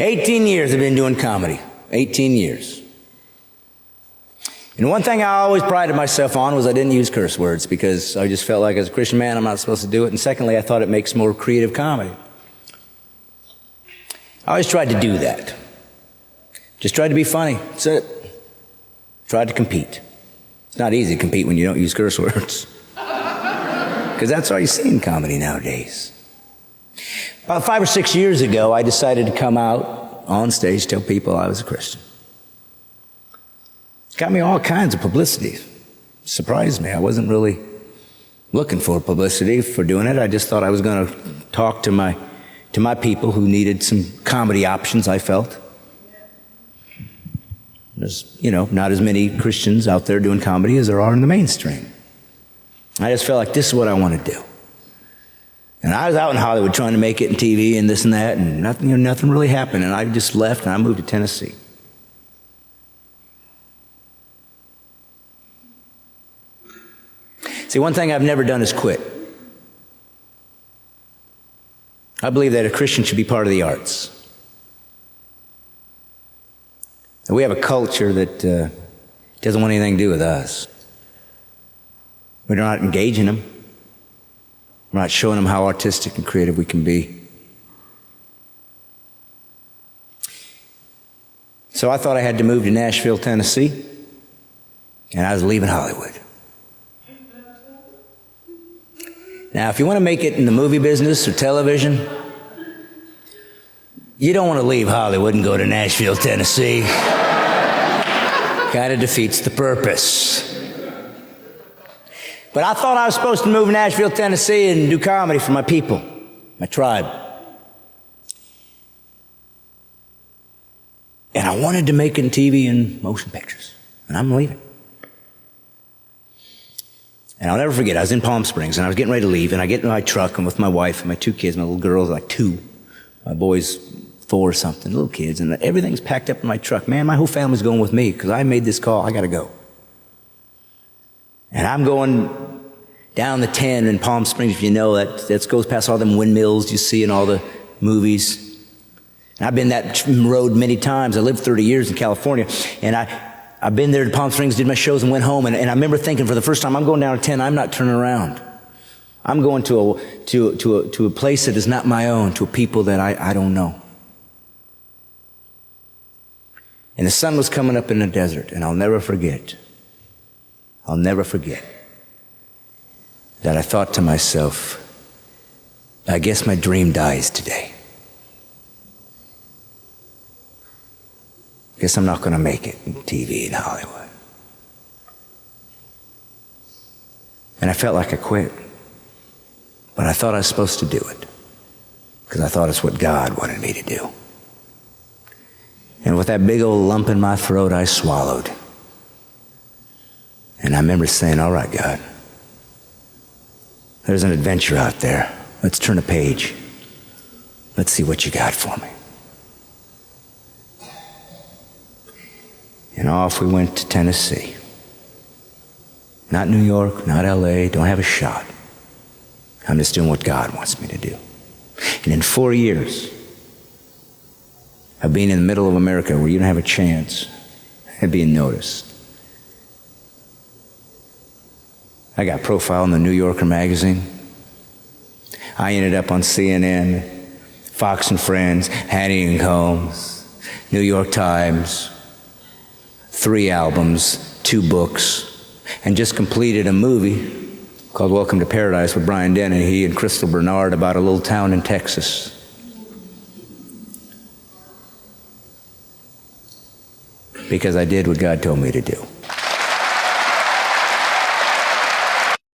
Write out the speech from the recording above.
18 years I've been doing comedy. 18 years. And one thing I always prided myself on was I didn't use curse words, because I just felt like as a Christian man I'm not supposed to do it. And secondly, I thought it makes more creative comedy. I always tried to do that. Just tried to be funny. That's it. Tried to compete. It's not easy to compete when you don't use curse words, because that's all you see in comedy nowadays. About 5 or 6 years ago, I decided to come out on stage, tell people I was a Christian. Got me all kinds of publicity. Surprised me. I wasn't really looking for publicity for doing it. I just thought I was going to talk to my people who needed some comedy options, I felt. There's, not as many Christians out there doing comedy as there are in the mainstream. I just felt like this is what I want to do. And I was out in Hollywood trying to make it in TV and this and that, and nothing really happened. And I just left and I moved to Tennessee. See, one thing I've never done is quit. I believe that a Christian should be part of the arts. And we have a culture that doesn't want anything to do with us. We're not engaging them. We're not showing them how artistic and creative we can be. So I thought I had to move to Nashville, Tennessee, and I was leaving Hollywood. Now, if you want to make it in the movie business or television, you don't want to leave Hollywood and go to Nashville, Tennessee. Kind of defeats the purpose. But I thought I was supposed to move to Nashville, Tennessee and do comedy for my people, my tribe. And I wanted to make it in TV and motion pictures. And I'm leaving. And I'll never forget, I was in Palm Springs and I was getting ready to leave, and I get in my truck and with my wife and my 2 kids, my little girls, like 2, my boys 4 or something, little kids, and everything's packed up in my truck. Man, my whole family's going with me because I made this call, I gotta go. And I'm going down the 10 in Palm Springs, if you know, that goes past all them windmills you see in all the movies. And I've been that road many times. I lived 30 years in California, and I've been there to Palm Springs, did my shows, and went home. And I remember thinking for the first time, I'm going down to 10, I'm not turning around. I'm going to a place that is not my own, to a people that I don't know. And the sun was coming up in the desert, and I'll never forget that I thought to myself, I guess my dream dies today. I guess I'm not going to make it in TV in Hollywood. And I felt like I quit. But I thought I was supposed to do it, because I thought it's what God wanted me to do. And with that big old lump in my throat, I swallowed. And I remember saying, all right, God, there's an adventure out there. Let's turn a page. Let's see what you got for me. And off we went to Tennessee. Not New York, not LA, don't have a shot. I'm just doing what God wants me to do. And in 4 years of being in the middle of America where you don't have a chance of being noticed, I got profiled in the New Yorker magazine. I ended up on CNN, Fox and Friends, Hannity and Combs, New York Times, 3 albums, 2 books, and just completed a movie called Welcome to Paradise with Brian Dennehy and Crystal Bernard about a little town in Texas. Because I did what God told me to do.